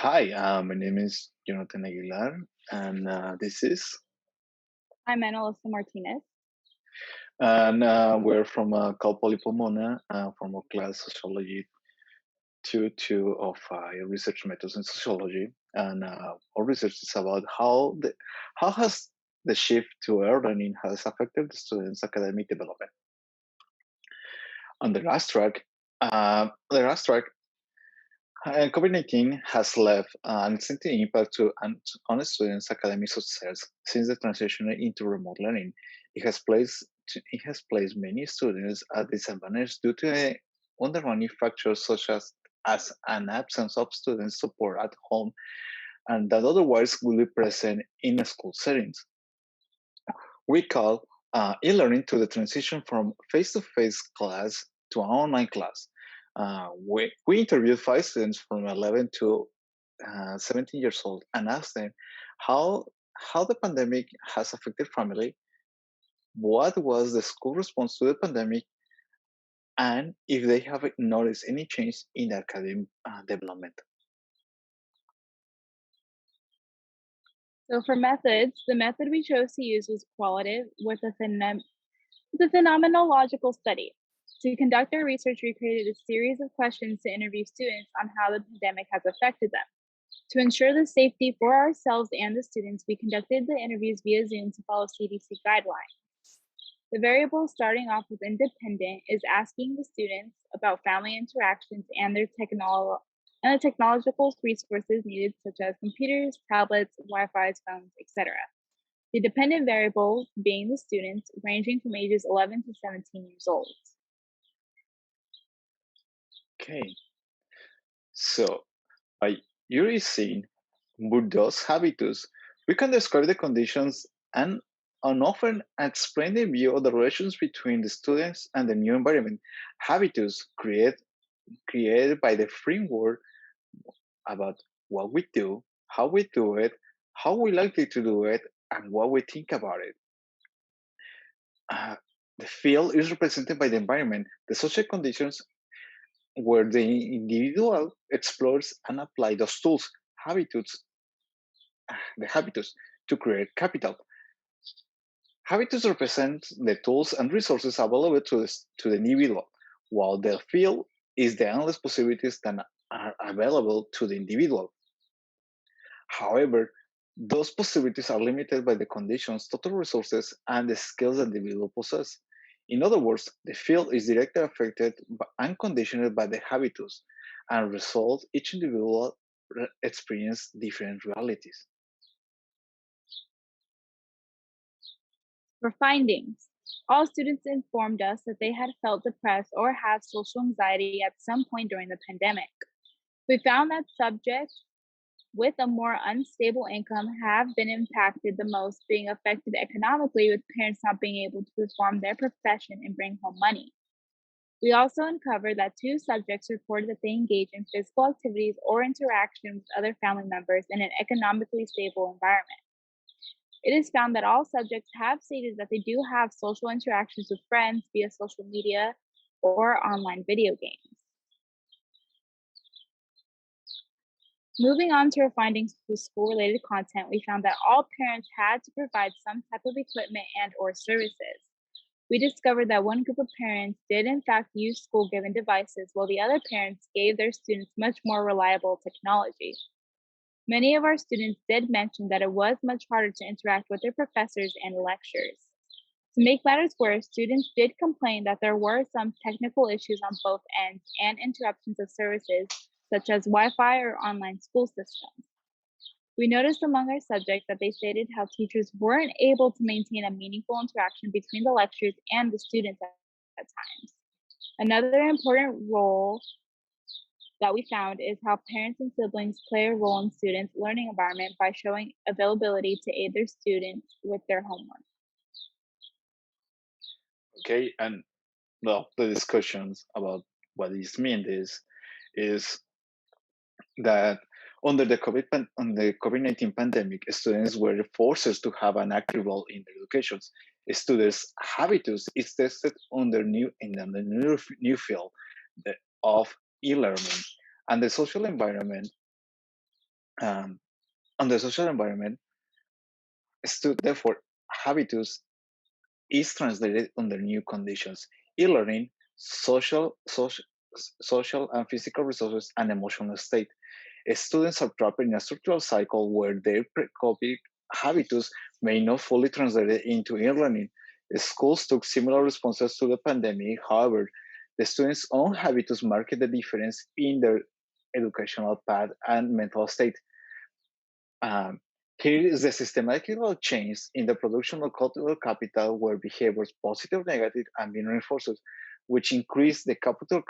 Hi, my name is Jonathan Aguilar, and this is, I'm Annalisa Martinez. and we're from Cal Poly Pomona, from our class Sociology 2 of research methods in sociology, and our research is about how has the shift to learning has affected the students' academic development. On the last track, COVID-19 has left an extensive impact on students' academic success since the transition into remote learning. It has placed many students at disadvantage due to underlying factors such as an absence of student support at home and that otherwise would be present in school settings. We call e-learning to the transition from face-to-face class to an online class. We interviewed 5 students from 11 to 17 years old and asked them how how the pandemic has affected family, what was the school response to the pandemic, and if they have noticed any change in the academic development. So for methods, the method we chose to use was qualitative with a phenomenological study. To conduct our research, we created a series of questions to interview students on how the pandemic has affected them. To ensure the safety for ourselves and the students, we conducted the interviews via Zoom to follow CDC guidelines. The variable starting off with independent is asking the students about family interactions and the technological resources needed, such as computers, tablets, Wi-Fi, phones, etc. The dependent variables being the students ranging from ages 11 to 17 years old. Okay, so by using Bourdieu's habitus, we can describe the conditions and often explain the view of the relations between the students and the new environment. Habitus created by the framework about what we do, how we do it, how we likely to do it, and what we think about it. Uh, the field is represented by the environment, the social conditions where the individual explores and applies those tools, habitus, the habitus to create capital. Habitus represents the tools and resources available to the individual, while the field is the endless possibilities that are available to the individual. However, those possibilities are limited by the conditions, total resources, and the skills the individual possess. In other words, the field is directly affected and conditioned by the habitus, and result each individual experience different realities. For findings, all students informed us that they had felt depressed or have social anxiety at some point during the pandemic. We found that subjects with a more unstable income have been impacted the most, being affected economically, with parents not being able to perform their profession and bring home money. We also uncovered that 2 subjects reported that they engage in physical activities or interaction with other family members in an economically stable environment. It is found that all subjects have stated that they do have social interactions with friends via social media or online video games. Moving on to our findings with school-related content, we found that all parents had to provide some type of equipment and/or services. We discovered that one group of parents did in fact use school-given devices, while the other parents gave their students much more reliable technology. Many of our students did mention that it was much harder to interact with their professors and lectures. To make matters worse, students did complain that there were some technical issues on both ends and interruptions of services, such as Wi Fi or online school systems. We noticed among our subjects that they stated how teachers weren't able to maintain a meaningful interaction between the lectures and the students at times. Another important role that we found is how parents and siblings play a role in students' learning environment by showing availability to aid their students with their homework. Okay, and well, the discussions about what this means is that on the COVID-19 pandemic, students were forced to have an active role in their educations. Students' habitus is tested on the new field of e-learning, and the social environment Um, on the social environment, therefore, habitus is translated under new conditions. E-learning, social and physical resources, and emotional state. Students are trapped in a structural cycle where their pre-COVID habitus may not fully translate into e-learning. Schools took similar responses to the pandemic. However, the students' own habitus marked the difference in their educational path and mental state. Um, Here is the systematical change in the production of cultural capital where behaviors, positive, negative, are being reinforced, which increase the cultural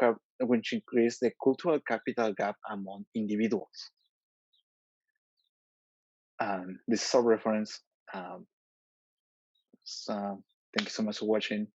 capital gap among individuals. This is a reference. Um, so thank you so much for watching.